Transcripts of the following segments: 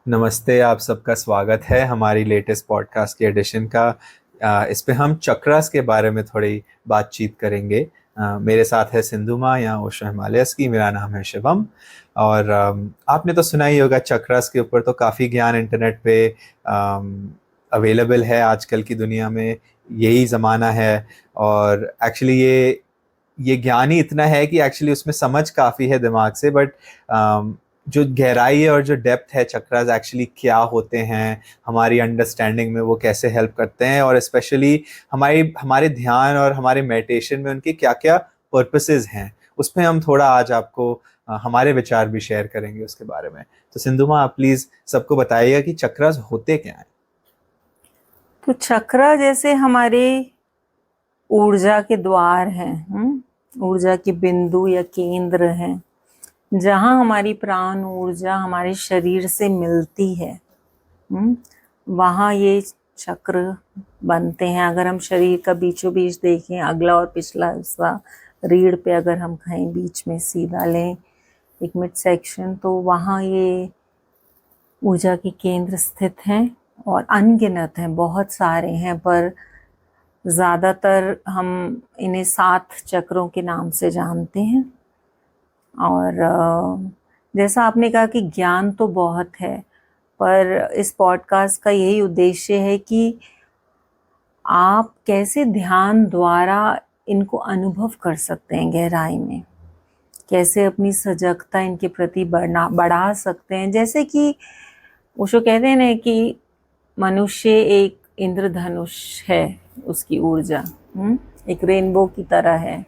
नमस्ते, आप सबका स्वागत है हमारी लेटेस्ट पॉडकास्ट के एडिशन का। इस पे हम चक्रास के बारे में थोड़ी बातचीत करेंगे। मेरे साथ है सिंधु माँ या ओशो हिमालयस की। मेरा नाम है शिवम। और आपने तो सुना ही होगा, चक्रास के ऊपर तो काफ़ी ज्ञान इंटरनेट पे अवेलेबल है आजकल की दुनिया में। यही ज़माना है। और एक्चुअली ये ज्ञान ही इतना है कि एक्चुअली उसमें समझ काफ़ी है दिमाग से, बट जो गहराई है और जो डेप्थ है, चक्रास एक्चुअली क्या होते हैं, हमारी अंडरस्टैंडिंग में वो कैसे हेल्प करते हैं, और स्पेशली हमारे ध्यान और हमारे मेडिटेशन में उनके क्या क्या पर्पसेस हैं, उस पर हम थोड़ा आज आपको हमारे विचार भी शेयर करेंगे उसके बारे में। तो सिंधुमा, आप प्लीज़ सबको बताइएगा कि चक्रास होते क्या हैं। तो चक्र जैसे हमारे ऊर्जा के द्वार हैं, ऊर्जा के बिंदु या केंद्र हैं, जहाँ हमारी प्राण ऊर्जा हमारे शरीर से मिलती है। वहाँ ये चक्र बनते हैं। अगर हम शरीर का बीचों बीच देखें, अगला और पिछला हिस्सा रीढ़ पे अगर हम कहीं बीच में सीधा लें एक मिड सेक्शन, तो वहाँ ये ऊर्जा के केंद्र स्थित हैं और अनगिनत हैं, बहुत सारे हैं, पर ज़्यादातर हम इन्हें 7 चक्रों के नाम से जानते हैं। और जैसा आपने कहा कि ज्ञान तो बहुत है, पर इस पॉडकास्ट का यही उद्देश्य है कि आप कैसे ध्यान द्वारा इनको अनुभव कर सकते हैं गहराई में, कैसे अपनी सजगता इनके प्रति बढ़ा सकते हैं। जैसे कि ओशो कहते हैं ना कि मनुष्य एक इंद्रधनुष है, उसकी ऊर्जा एक रेनबो की तरह है,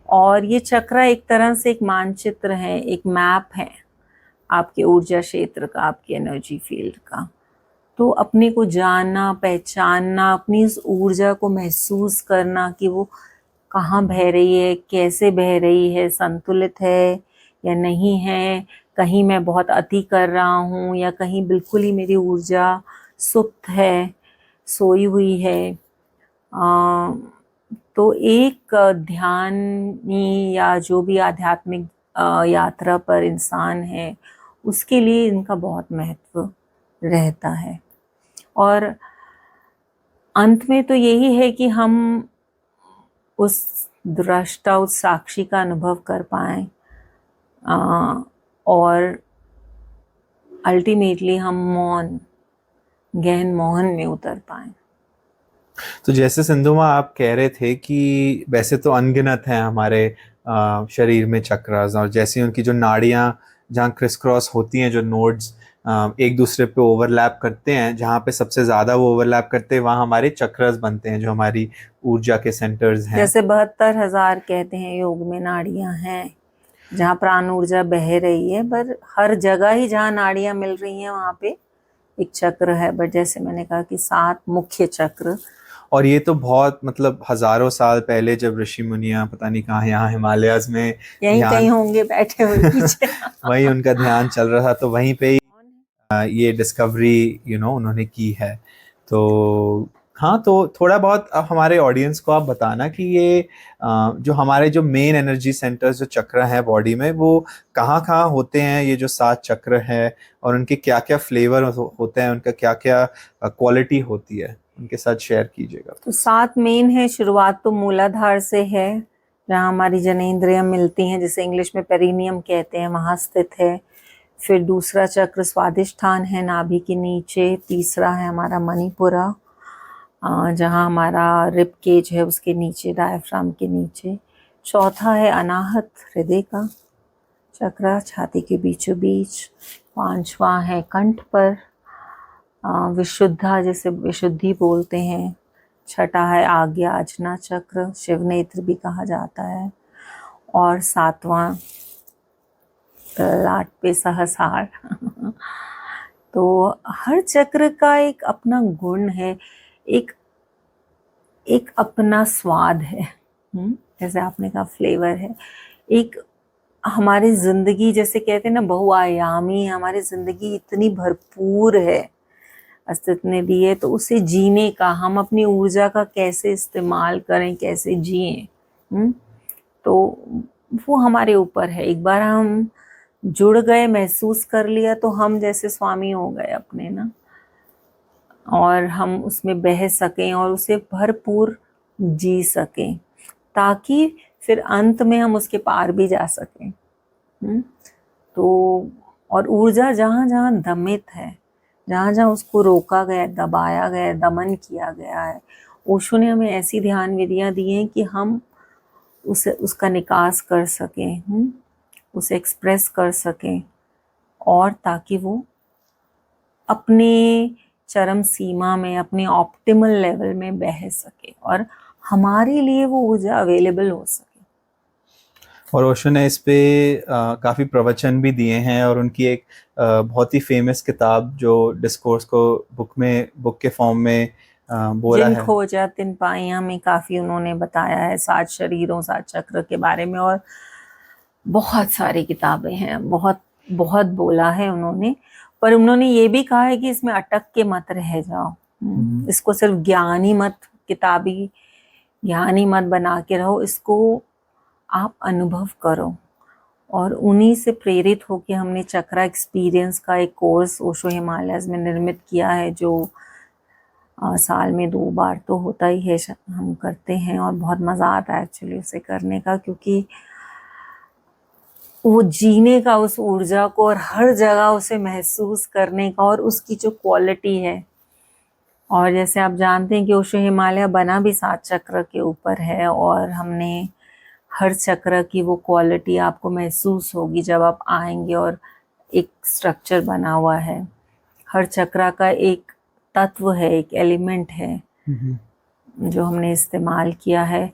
और ये चक्र एक तरह से एक मानचित्र है, एक मैप है आपके ऊर्जा क्षेत्र का, आपके एनर्जी फील्ड का। तो अपने को जानना, पहचानना, अपनी इस ऊर्जा को महसूस करना कि वो कहाँ बह रही है, कैसे बह रही है, संतुलित है या नहीं है, कहीं मैं बहुत अति कर रहा हूँ या कहीं बिल्कुल ही मेरी ऊर्जा सुप्त है, सोई हुई है। तो एक ध्यानी या जो भी आध्यात्मिक यात्रा पर इंसान है, उसके लिए इनका बहुत महत्व रहता है। और अंत में तो यही है कि हम उस दृष्टा, उस साक्षी का अनुभव कर पाएं, और अल्टीमेटली हम मौन, गहन मौन में उतर पाएं। तो जैसे सिंधुमा आप कह रहे थे कि वैसे तो अनगिनत हैं हमारे शरीर में चक्रास, और जैसे उनकी जो नाड़ियाँ जहाँ क्रिस क्रॉस होती हैं, जो नोड्स एक दूसरे पे ओवरलैप करते हैं, जहाँ पे सबसे ज़्यादा वो ओवरलैप करते हैं वहाँ हमारे चक्रास बनते हैं, जो हमारी ऊर्जा के सेंटर्स हैं। जैसे 72,000 कहते हैं योग में नाड़ियां हैं, जहाँ प्राण ऊर्जा बह रही है, पर हर जगह ही जहाँ नाड़ियां मिल रही हैं वहाँ पे एक चक्र है। बट जैसे मैंने कहा कि 7 मुख्य चक्र। और ये तो बहुत मतलब हजारों साल पहले, जब ऋषि मुनिया पता नहीं कहाँ, यहाँ हिमालयाज में यहीं ध्यान कहीं होंगे बैठे हुए पीछे। वहीं उनका ध्यान चल रहा था, तो वहीं पे ही ये डिस्कवरी उन्होंने की है। तो हाँ, तो थोड़ा बहुत अब हमारे ऑडियंस को आप बताना कि ये जो हमारे जो मेन एनर्जी सेंटर्स, जो चक्र हैं बॉडी में, वो कहाँ कहाँ होते हैं, ये जो 7 चक्र हैं, और उनके क्या क्या फ्लेवर होते हैं, उनका क्या क्या क्वालिटी होती है, उनके साथ शेयर कीजिएगा। तो 7 मेन है। शुरुआत तो मूलाधार से है, जहाँ हमारी जनेंद्रियां मिलती हैं, जिसे इंग्लिश में पेरिनियम कहते हैं, वहाँ स्थित है। फिर दूसरा चक्र स्वादिष्ठान है, नाभि के नीचे। तीसरा है हमारा मणिपुरा, जहाँ हमारा रिब केज है, उसके नीचे, डायफ्राम के नीचे। चौथा है अनाहत, हृदय का चक्र, छाती के बीचों बीच। पांचवा है कंठ पर, विशुद्धा, जिसे विशुद्धि बोलते हैं। छठा है आज्ञा आजना चक्र, शिव नेत्र भी कहा जाता है। और 7वां ललाट पे सहस्रार। तो हर चक्र का एक अपना गुण है, एक एक अपना स्वाद है। जैसे आपने कहा फ्लेवर है। एक हमारी जिंदगी, जैसे कहते हैं ना, बहुआयामी है हमारी जिंदगी, इतनी भरपूर है, अस्तित्व ने दी है, तो उसे जीने का, हम अपनी ऊर्जा का कैसे इस्तेमाल करें, कैसे जिएं, तो वो हमारे ऊपर है। एक बार हम जुड़ गए, महसूस कर लिया, तो हम जैसे स्वामी हो गए अपने ना, और हम उसमें बह सकें और उसे भरपूर जी सकें, ताकि फिर अंत में हम उसके पार भी जा सकें। तो और ऊर्जा जहाँ जहाँ दमित है, जहाँ जहाँ उसको रोका गया, दबाया गया, दमन किया गया है, ओशो ने हमें ऐसी ध्यान विधियाँ दी हैं कि हम उसका निकास कर सकें, उसे एक्सप्रेस कर सकें, और ताकि वो अपने चरम सीमा में, अपने ऑप्टिमल लेवल में बह सके और हमारे लिए वो ऊर्जा अवेलेबल हो सके। और ओशो ने इस पे काफ़ी प्रवचन भी दिए हैं, और उनकी एक बहुत ही फेमस किताब जो डिस्कोर्स को बुक के फॉर्म में बोला जिन है, खोजा तिन पाइया में काफ़ी उन्होंने बताया है 7 शरीरों 7 चक्र के बारे में, और बहुत सारी किताबें हैं, बहुत बहुत बोला है उन्होंने। पर उन्होंने ये भी कहा है कि इसमें अटक के मत रह जाओ, इसको सिर्फ ज्ञानी मत, किताबी ज्ञानी मत बना के रहो, इसको आप अनुभव करो। और उन्हीं से प्रेरित होकर हमने चक्रा एक्सपीरियंस का एक कोर्स ओशो हिमालयस में निर्मित किया है, जो साल में 2 बार तो होता ही है, हम करते हैं, और बहुत मज़ा आता है एक्चुअली उसे करने का, क्योंकि वो जीने का उस ऊर्जा को और हर जगह उसे महसूस करने का, और उसकी जो क्वालिटी है। और जैसे आप जानते हैं कि ओशो हिमालय बना भी 7 चक्र के ऊपर है, और हमने हर चक्र की वो क्वालिटी आपको महसूस होगी जब आप आएंगे, और एक स्ट्रक्चर बना हुआ है, हर चक्र का एक तत्व है, एक एलिमेंट है जो हमने इस्तेमाल किया है।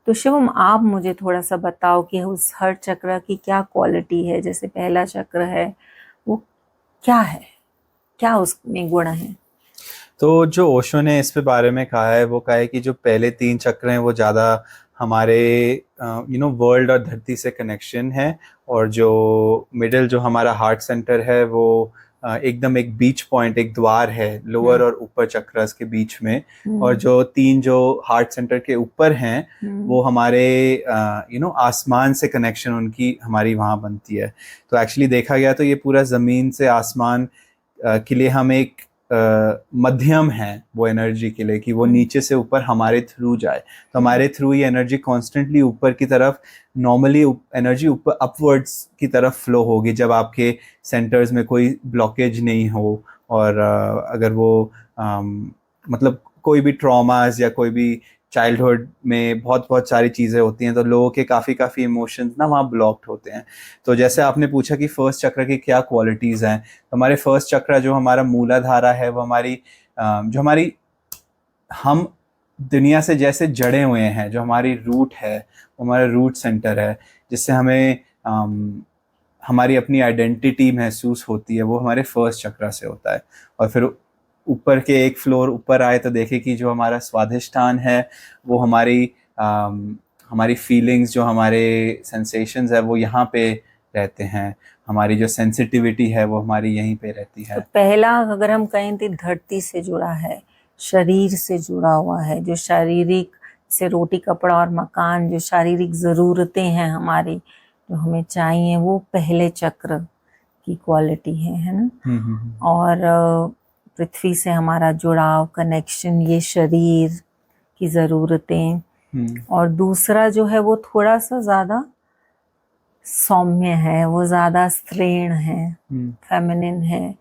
तो शिवम, आप मुझे थोड़ा सा बताओ कि उस हर चक्र की क्या क्वालिटी है। जैसे पहला चक्र है, वो क्या है, क्या उसमें गुण है? तो जो ओशो ने इस पे बारे में कहा है, वो कहा है कि जो पहले 3 चक्र हैं वो ज़्यादा हमारे वर्ल्ड और धरती से कनेक्शन है, और जो मिडिल जो हमारा हार्ट सेंटर है वो एकदम एक बीच पॉइंट, एक द्वार है लोअर और ऊपर चक्रस के बीच में। और जो 3 जो हार्ट सेंटर के ऊपर हैं वो हमारे आसमान से कनेक्शन उनकी हमारी वहाँ बनती है। तो एक्चुअली देखा गया तो ये पूरा ज़मीन से आसमान के लिए हम एक मध्यम है वो एनर्जी के लिए, कि वो नीचे से ऊपर हमारे थ्रू जाए, तो हमारे थ्रू ये एनर्जी कॉन्स्टेंटली ऊपर की तरफ, नॉर्मली एनर्जी ऊपर अपवर्ड्स की तरफ फ्लो होगी जब आपके सेंटर्स में कोई ब्लॉकेज नहीं हो, और अगर वो मतलब कोई भी ट्रॉमास या कोई भी चाइल्डहुड में बहुत सारी चीज़ें होती हैं, तो लोगों के काफ़ी इमोशंस ना वहाँ ब्लॉक्ड होते हैं। तो जैसे आपने पूछा कि फर्स्ट चक्र की क्या क्वालिटीज़ हैं, तो हमारे फर्स्ट चक्र जो हमारा मूलाधारा है, वो जो हमारी हम दुनिया से जैसे जड़े हुए हैं, जो हमारी रूट है, वो हमारा रूट सेंटर है, जिससे हमें हमारी अपनी आइडेंटिटी महसूस होती है, वो हमारे फर्स्ट चक्र से होता है। और फिर ऊपर के एक फ्लोर ऊपर आए तो देखे कि जो हमारा स्वाधिष्ठान है, वो हमारी फीलिंग्स, जो हमारे सेंसेशंस है, वो यहाँ पे रहते हैं, हमारी जो सेंसिटिविटी है वो हमारी यहीं पे रहती है। तो पहला अगर हम कहें तो धरती से जुड़ा है, शरीर से जुड़ा हुआ है, जो शारीरिक से रोटी कपड़ा और मकान, जो शारीरिक ज़रूरतें हैं हमारी, जो हमें चाहिए, वो पहले चक्र की क्वालिटी है ना। और पृथ्वी से हमारा जुड़ाव, कनेक्शन, ये शरीर की ज़रूरतें। और दूसरा जो है वो थोड़ा सा ज़्यादा सौम्य है, वो ज़्यादा स्त्रीण है, फेमिनिन है,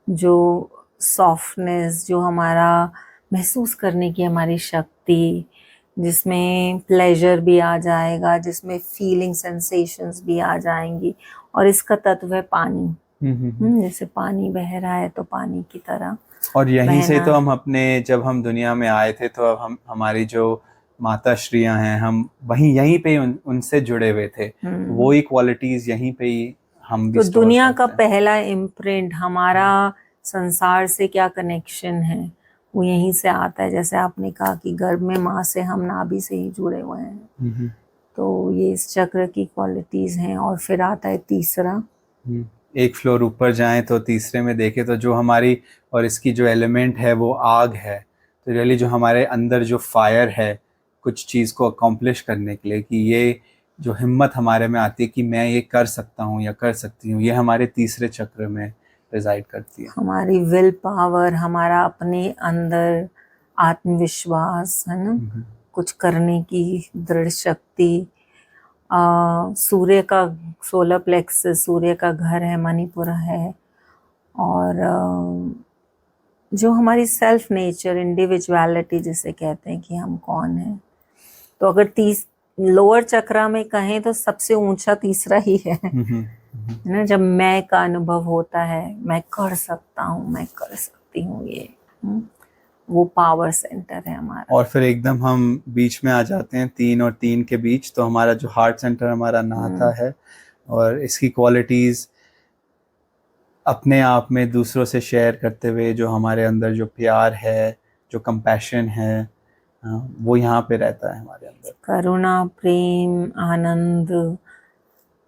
जो सॉफ्टनेस, जो हमारा महसूस करने की हमारी शक्ति, जिसमें प्लेजर भी आ जाएगा, जिसमें फीलिंग सेंसेशंस भी आ जाएंगी। और इसका तत्व है पानी। जैसे पानी बह रहा है तो पानी की तरह। और यहीं से तो हम जब हम दुनिया में आए थे, तो अब हमारी जो माता श्रियां हैं, हम यहीं पे उनसे जुड़े हुए थे, वो ही क्वालिटीज यहीं पे ही हम भी तो दुनिया का पहला इम्प्रिंट, हमारा संसार से क्या कनेक्शन है, वो यहीं से आता है। जैसे आपने कहा कि गर्भ में माँ से हम नाभि से ही जुड़े हुए हैं, तो ये इस चक्र की क्वालिटीज हैं। और फिर आता है तीसरा। एक फ्लोर ऊपर जाएं तो तीसरे में देखें तो जो हमारी, और इसकी जो एलिमेंट है वो आग है। तो रियली जो हमारे अंदर जो फायर है कुछ चीज़ को अकॉम्प्लिश करने के लिए, कि ये जो हिम्मत हमारे में आती है कि मैं ये कर सकता हूँ या कर सकती हूँ, ये हमारे तीसरे चक्र में रिजाइड करती है। हमारी विल पावर, हमारा अपने अंदर आत्मविश्वास, है ना, कुछ करने की दृढ़ शक्ति। सूर्य का सोलर प्लेक्सस, सूर्य का घर है, मणिपुर है। और जो हमारी सेल्फ नेचर, इंडिविजुअलिटी जिसे कहते हैं कि हम कौन हैं। तो अगर लोअर चक्रा में कहें तो सबसे ऊंचा तीसरा ही है ना, जब मैं का अनुभव होता है, मैं कर सकता हूँ, मैं कर सकती हूँ, ये वो पावर सेंटर है हमारा। और फिर एकदम हम बीच में आ जाते हैं 3 और 3 के बीच, तो हमारा जो हार्ट सेंटर हमारा नहाता है, और इसकी क्वालिटीज अपने आप में दूसरों से शेयर करते हुए, जो हमारे अंदर जो प्यार है, जो कंपैशन है, वो यहाँ पे रहता है हमारे अंदर। करुणा, प्रेम, आनंद,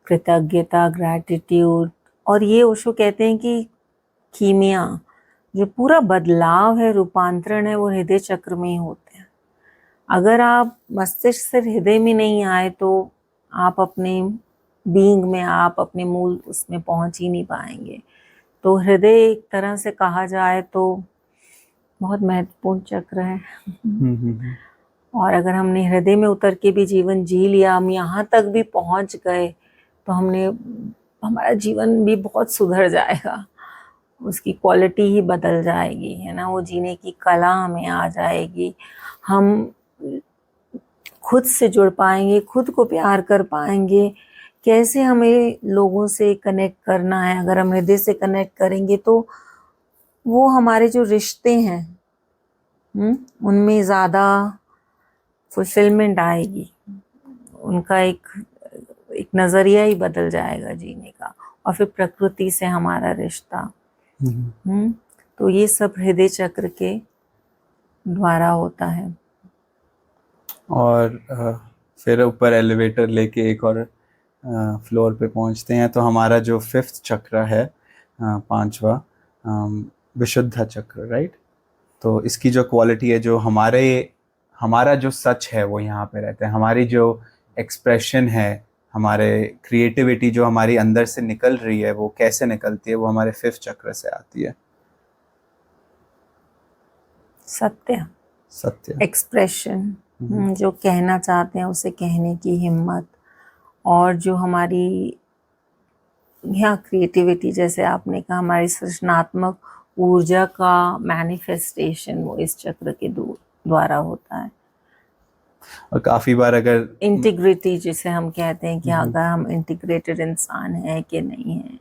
कृतज्ञता, ग्रैटिट्यूड। और ये ओशो कहते हैं कि कीमिया, जो पूरा बदलाव है, रूपांतरण है, वो हृदय चक्र में ही होते हैं। अगर आप मस्तिष्क से हृदय में नहीं आए तो आप अपने बीइंग में, आप अपने मूल उसमें पहुंच ही नहीं पाएंगे। तो हृदय एक तरह से कहा जाए तो बहुत महत्वपूर्ण चक्र है। और अगर हमने हृदय में उतर के भी जीवन जी लिया, हम यहाँ तक भी पहुंच गए, तो हमारा जीवन भी बहुत सुधर जाएगा, उसकी क्वालिटी ही बदल जाएगी, है ना, वो जीने की कला हमें आ जाएगी। हम खुद से जुड़ पाएंगे, खुद को प्यार कर पाएंगे। कैसे हमें लोगों से कनेक्ट करना है, अगर हम हृदय से कनेक्ट करेंगे तो वो हमारे जो रिश्ते हैं उनमें ज़्यादा फुलफिलमेंट आएगी, उनका एक नज़रिया ही बदल जाएगा जीने का। और फिर प्रकृति से हमारा रिश्ता, तो ये सब हृदय चक्र के द्वारा होता है। और फिर ऊपर एलिवेटर लेके एक और फ्लोर पे पहुंचते हैं, तो हमारा जो 5th चक्र है, 5वां, विशुद्ध चक्र, राइट। तो इसकी जो क्वालिटी है, जो हमारा जो सच है वो यहाँ पे रहता है। हमारी जो एक्सप्रेशन है, हमारे क्रिएटिविटी जो हमारी अंदर से निकल रही है, वो कैसे निकलती है, वो हमारे 5th चक्र से आती है। सत्य एक्सप्रेशन, जो कहना चाहते हैं उसे कहने की हिम्मत। और जो हमारी यहाँ क्रिएटिविटी, जैसे आपने कहा, हमारी सृजनात्मक ऊर्जा का मैनिफेस्टेशन वो इस चक्र के द्वारा होता है। और काफी बार अगर इंटीग्रिटी जिसे हम कहते हैं कि अगर हम इंटीग्रेटेड इंसान है कि नहीं है,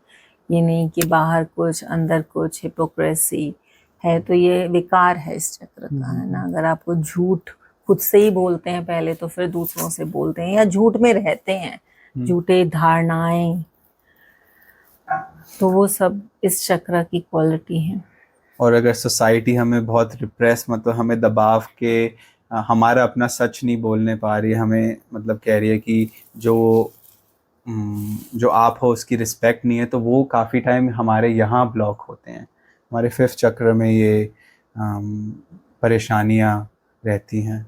ये नहीं कि बाहर कुछ अंदर कुछ हिपोक्रेसी है, तो ये विकार है इस चक्र का, है ना। अगर आपको झूठ खुद से ही बोलते हैं पहले, तो फिर दूसरों से बोलते हैं, या झूठ में रहते हैं, झूठे धारणाएं, तो वो सब इस चक्र की क्वालिटी है। और अगर सोसाइटी हमें बहुत रिप्रेस, मतलब हमें दबाव के हमारा अपना सच नहीं बोलने पा रही है, हमें मतलब कह रही है कि जो आप हो उसकी रिस्पेक्ट नहीं है, तो वो काफ़ी टाइम हमारे यहाँ ब्लॉक होते हैं। हमारे 5th चक्र में ये परेशानियाँ रहती हैं।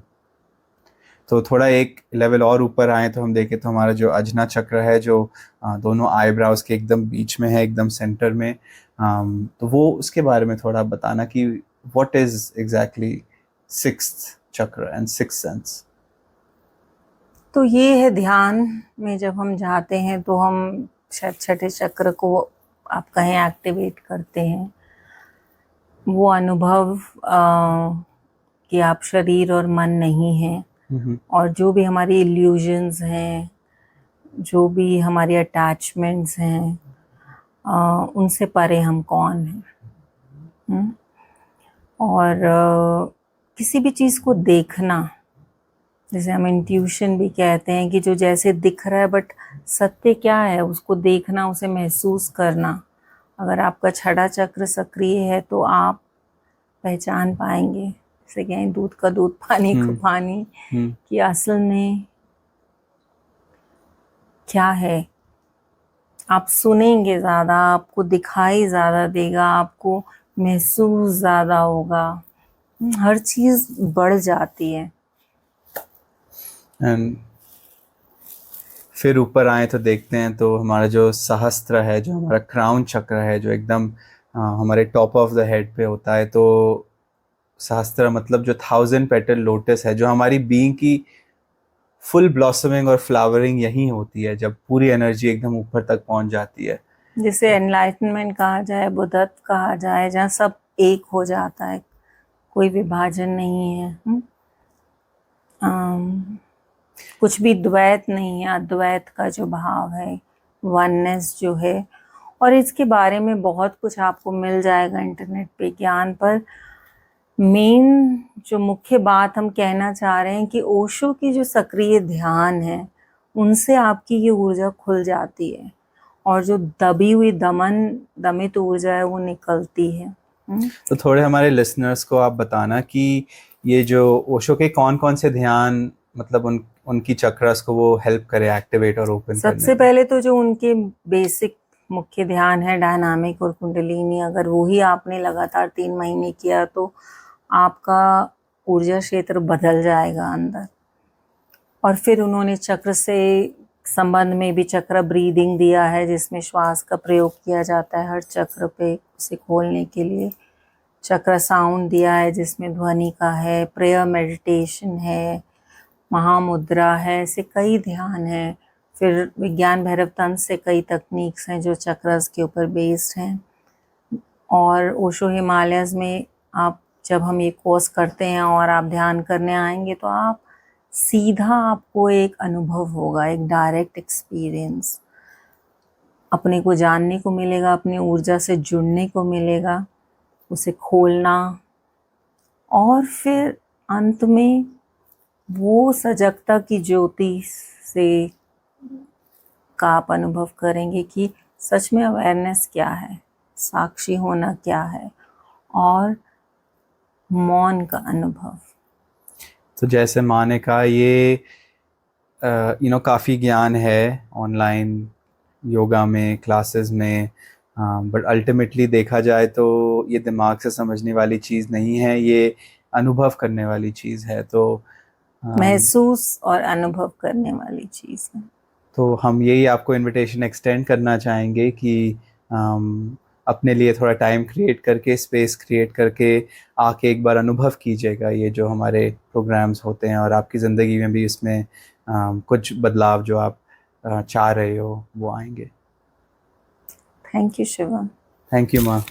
तो थोड़ा एक लेवल और ऊपर आए तो हम देखें तो हमारा जो अजना चक्र है, जो दोनों आईब्राउज के एकदम बीच में है, एकदम सेंटर में, तो वो उसके बारे में थोड़ा बताना कि व्हाट इज एग्जैक्टली 6th चक्र एंड 6th सेंस। तो ये है ध्यान में जब हम जाते हैं तो हम छठे चक्र को आप कहें एक्टिवेट करते हैं। वो अनुभव कि आप शरीर और मन नहीं हैं, और जो भी हमारी इल्यूजन्स हैं, जो भी हमारी अटैचमेंट्स हैं, उनसे परे हम कौन हैं। और किसी भी चीज़ को देखना, जैसे हम इंट्यूशन भी कहते हैं कि जो जैसे दिख रहा है बट सत्य क्या है उसको देखना, उसे महसूस करना। अगर आपका छठा चक्र सक्रिय है तो आप पहचान पाएंगे, जैसे कहें दूध का दूध, पानी का पानी, कि असल में क्या है। आप सुनेंगे ज़्यादा, आपको दिखाई ज़्यादा देगा, आपको महसूस ज़्यादा होगा, हर चीज़ बढ़ जाती है। एंड फिर ऊपर आए तो देखते हैं तो हमारा जो सहस्त्र है, जो हमारा क्राउन चक्र है, जो एकदम हमारे टॉप ऑफ द हेड पे होता है, तो सहस्त्र मतलब जो 1000 पेटल लोटस है, जो हमारी बीइंग की फुल ब्लॉसमिंग और फ्लावरिंग यही होती है, जब पूरी एनर्जी एकदम ऊपर तक पहुंच जाती है। जिसे एनलाइटनमेंट कहा जाए, बुद्धत्व कहा जाए, जहाँ सब एक हो जाता है, कोई विभाजन नहीं है। कुछ भी द्वैत नहीं है, अद्वैत का जो भाव है, वननेस जो है। और इसके बारे में बहुत कुछ आपको मिल जाएगा इंटरनेट पे, ज्ञान पर। मेन जो मुख्य बात हम कहना चाह रहे हैं कि ओशो की जो सक्रिय ध्यान है, उनसे आपकी ये ऊर्जा खुल जाती है और जो दबी हुई दमित ऊर्जा है वो निकलती है। तो थोड़े हमारे लिसनर्स को आप बताना कि ये जो ओशो के कौन कौन से ध्यान, मतलब उनकी चक्रस को वो हेल्प करे एक्टिवेट और ओपन करने सबसे पहले तो जो उनके बेसिक मुख्य ध्यान है डायनामिक और कुंडलिनी, अगर वो ही आपने लगातार 3 महीने किया तो आपका ऊर्जा क्षेत्र बदल जाएगा अंदर। और फिर उन्होंने चक्र से संबंध में भी चक्र ब्रीदिंग दिया है, जिसमें श्वास का प्रयोग किया जाता है हर चक्र पे उसे खोलने के लिए। चक्र साउंड दिया है जिसमें ध्वनि का है, प्रेयर मेडिटेशन है, महामुद्रा है, ऐसे कई ध्यान हैं। फिर विज्ञान भैरव तंत्र से कई तकनीक्स हैं जो चक्रस के ऊपर बेस्ड हैं। और ओशो हिमालयस में आप जब हम ये कोर्स करते हैं और आप ध्यान करने आएंगे तो आप सीधा, आपको एक अनुभव होगा, एक डायरेक्ट एक्सपीरियंस अपने को जानने को मिलेगा, अपनी ऊर्जा से जुड़ने को मिलेगा, उसे खोलना। और फिर अंत में वो सजगता की ज्योति से का आप अनुभव करेंगे कि सच में अवेयरनेस क्या है, साक्षी होना क्या है, और मौन का अनुभव। तो जैसे माँ ने कहा, ये काफ़ी ज्ञान है ऑनलाइन योगा में, क्लासेस में, बट अल्टीमेटली देखा जाए तो ये दिमाग से समझने वाली चीज़ नहीं है, ये अनुभव करने वाली चीज़ है। तो महसूस और अनुभव करने वाली चीज़ है। तो हम यही आपको इनविटेशन एक्सटेंड करना चाहेंगे कि अपने लिए थोड़ा टाइम क्रिएट करके, स्पेस क्रिएट करके आके एक बार अनुभव कीजिएगा ये जो हमारे प्रोग्राम्स होते हैं, और आपकी ज़िंदगी में भी इसमें कुछ बदलाव जो आप चाह रहे हो वो आएंगे। Thank you Shivam. Thank you माँ।